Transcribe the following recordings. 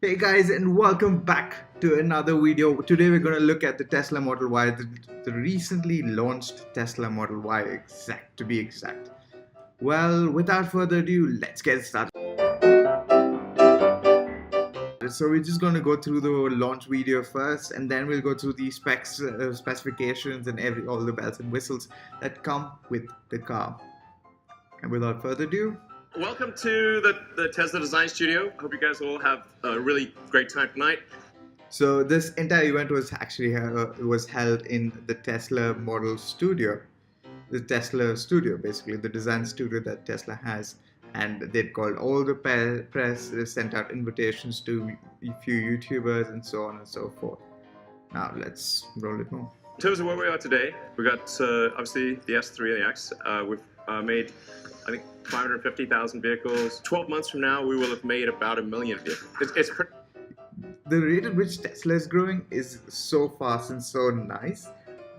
Hey guys, and welcome back to another video. Today we're going to look at the Tesla Model Y, the recently launched Tesla Model Y, to be exact. Well, without further ado, let's get started. So we're just going to go through the launch video first, and then we'll go through the specs, specifications, and all the bells and whistles that come with the car. And without further ado, welcome to the Tesla Design Studio. I hope you guys all have a really great time tonight. So this entire event was actually was held in the Tesla Model Studio, the Tesla Studio, basically the design studio that Tesla has, and they'd called all the press, they sent out invitations to a few YouTubers and so on and so forth. Now let's roll it more. In terms of where we are today, we got obviously the S3 and the X. We've made, I think, 550,000 vehicles. 12 months from now, we will have made about 1 million vehicles. It's pretty. The rate at which Tesla is growing is so fast and so nice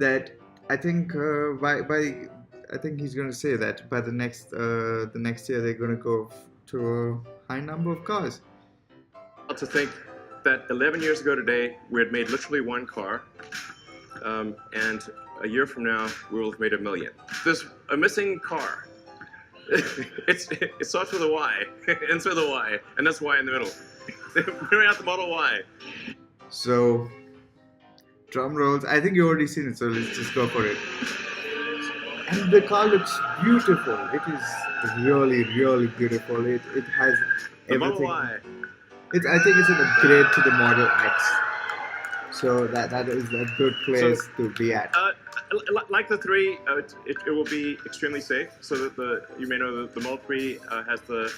that I think I think he's going to say that by the next year they're going to go to a high number of cars. To think that 11 years ago today we had made literally one car, and a year from now we will have made 1 million. There's a missing car. It starts with a Y, ends with a Y, and that's Y in the middle. Bring out the Model Y. So, drum rolls. I think you already seen it, so let's just go for it. And the car looks beautiful. It is really, really beautiful. It has everything. The Model Y. I think it's an upgrade to the Model X. So that is a good place to be at. Like the 3, it will be extremely safe. So that you may know the Model 3 has the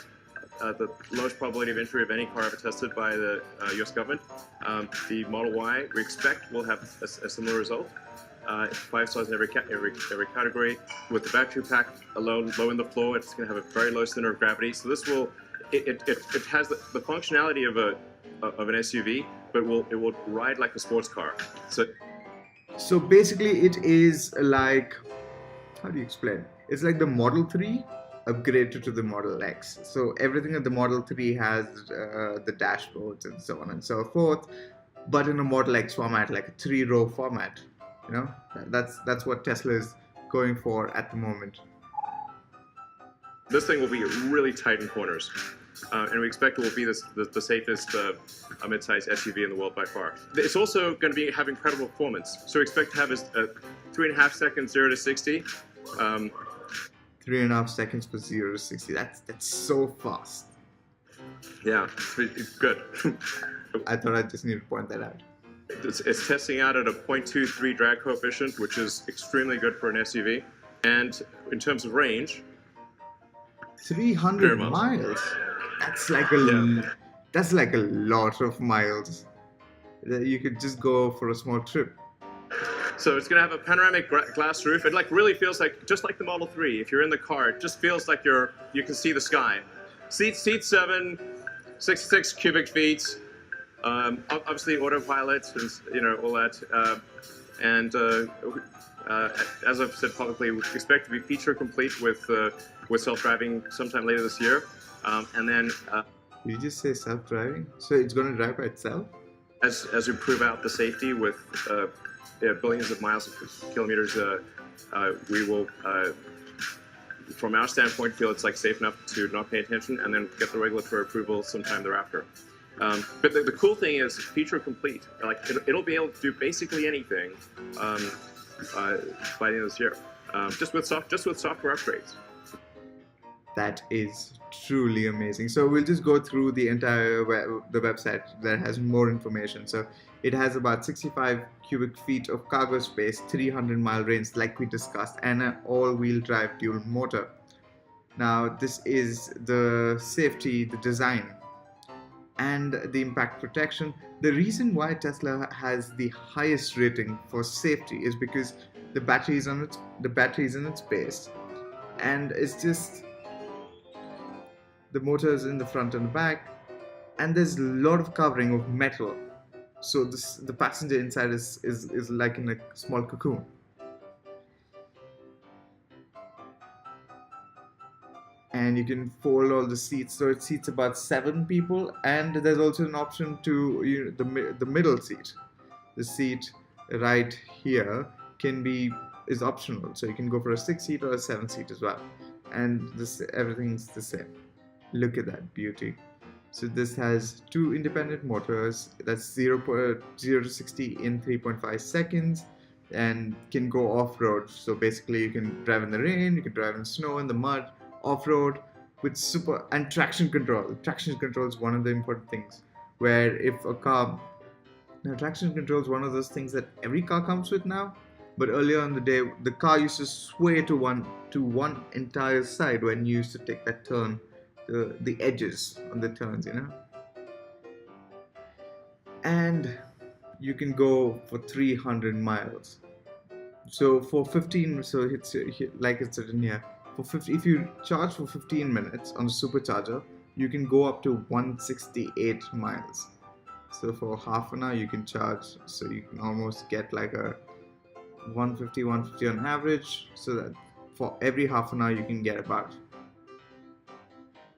lowest probability of injury of any car ever tested by the U.S. government. The Model Y, we expect, will have a similar result. 5 stars in every category. With the battery pack alone, low in the floor, it's going to have a very low center of gravity. So this will, it has the functionality of an SUV, but it will ride like a sports car. So basically, it is like, how do you explain? It's like the Model 3 upgraded to the Model X. So everything that the Model 3 has, the dashboards and so on and so forth, but in a Model X format, like a 3-row format. You know, that's what Tesla is going for at the moment. This thing will be really tight in corners, and we expect it will be the safest mid-size SUV in the world by far. It's also going to have incredible performance. So we expect to have a 3.5 seconds 0 to 60. 3.5 seconds for 0 to 60. That's so fast. Yeah, it's good. I thought I just need to point that out. It's testing out at a 0.23 drag coefficient, which is extremely good for an SUV. And in terms of range, 300 miles. That's like a lot of miles. You could just go for a small trip. So it's going to have a panoramic glass roof. It really feels like, just like the Model 3, if you're in the car, it just feels like you can see the sky. Seat 7, 66 cubic feet. Obviously autopilot and all that. As I've said publicly, we expect to be feature complete with self-driving sometime later this year. And then you just say self-driving, so it's going to drive by itself. As we prove out the safety with billions of miles of kilometers, we will, from our standpoint, feel it's safe enough to not pay attention, and then get the regulatory approval sometime thereafter. But the cool thing is feature complete. It'll be able to do basically anything by the end of this year, just with software upgrades. That is truly amazing. So we'll just go through the entire the website that has more information. So it has about 65 cubic feet of cargo space, 300-mile range like we discussed, and an all-wheel drive dual motor. Now this is the safety, the design, and the impact protection. The reason why Tesla has the highest rating for safety is because the battery is in its base, and it's just the motor is in the front and the back, and there's a lot of covering of metal. So the passenger inside is like in a small cocoon. and you can fold all the seats, so it seats about 7 people. And there's also an option to the middle seat. The seat right here is optional, so you can go for a 6 seat or a 7 seat as well. And this everything's the same. Look at that beauty. So this has 2 independent motors. That's 0 to 60 in 3.5 seconds, and can go off-road. So basically you can drive in the rain, you can drive in snow, in the mud, off-road with super and traction control. Traction control is one of the important things, where if a car now traction control is one of those things that every car comes with now, but earlier in the day the car used to sway to one entire side when you used to take that turn, the edges on the turns, and you can go for 300 miles. So for 15, so it's like it's written here, for 50, if you charge for 15 minutes on a supercharger, you can go up to 168 miles. So for half an hour you can charge, so you can almost get like a 150 on average, so that for every half an hour you can get about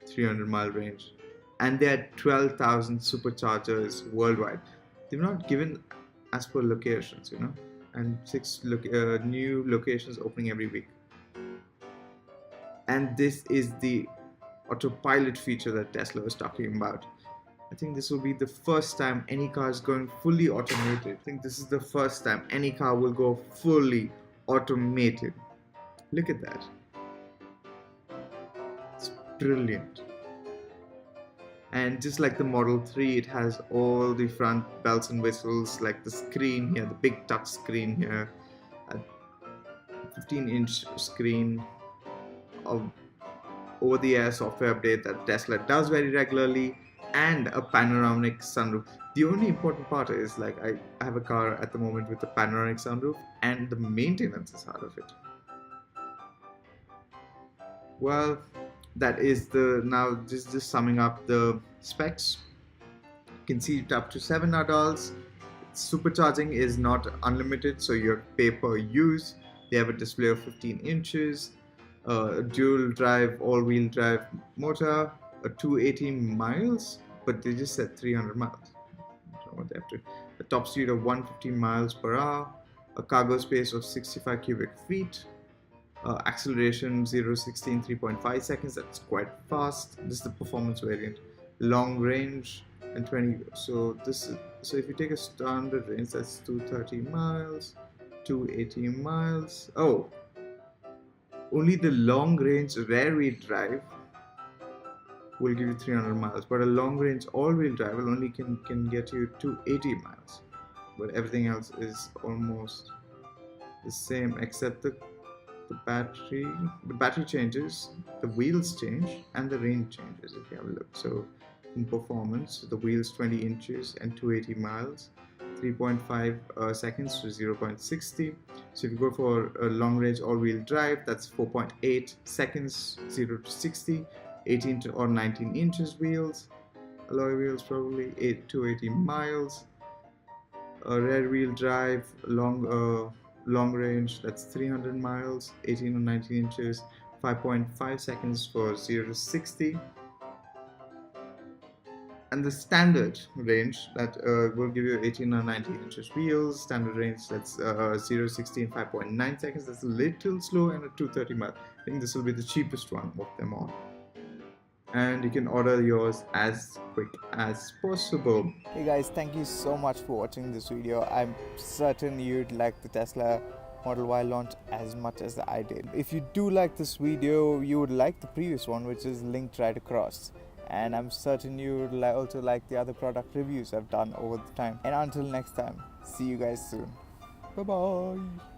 300-mile range. And there are 12,000 superchargers worldwide. They've not given as per locations, and 6 new locations opening every week. And this is the autopilot feature that Tesla was talking about. I think this will be the first time any car is going fully automated. I think this is the first time any car will go fully automated. Look at that. It's brilliant. And just like the Model 3, it has all the front bells and whistles, like the screen here, the big touch screen here, a 15-inch screen of over-the-air software update that Tesla does very regularly, and a panoramic sunroof. The only important part is, like, I have a car at the moment with a panoramic sunroof, and the maintenance is out of it. Well, that is now just summing up the specs. You can see it up to 7 adults. Supercharging is not unlimited, so you pay per use. They have a display of 15 inches, a dual drive, all-wheel drive motor, a 280 miles, but they just said 300 miles. I don't know what they have to. A top speed of 150 miles per hour, a cargo space of 65 cubic feet, acceleration 0 to 60 in 3.5 seconds. That's quite fast. This is the performance variant. Long range and 20. So if you take a standard range, that's 230 miles, 280 miles. Oh, only the long range rear wheel drive will give you 300 miles, but a long range all-wheel drive will only can get you 280 miles. But everything else is almost the same, except the battery changes, the wheels change, and the range changes if you have a look. So in performance, the wheels 20 inches and 280 miles, 3.5 seconds to 0.60. So if you go for a long range all-wheel drive, that's 4.8 seconds, 0 to 60, 18 or 19 inches wheels, alloy wheels probably, 8 to 80 miles. A rear wheel drive, long range, that's 300 miles, 18 or 19 inches, 5.5 seconds for 0 to 60. And the standard range that will give you 18 or 19 inches wheels, standard range, that's 0 to 60 in 5.9 seconds. That's a little slow, and a 230 miles. I think this will be the cheapest one of them all. And you can order yours as quick as possible. Hey guys, thank you so much for watching this video. I'm certain you'd like the Tesla Model Y launch as much as I did. If you do like this video, you would like the previous one, which is linked right across. And I'm certain you would also like the other product reviews I've done over the time. And until next time, see you guys soon. Bye bye.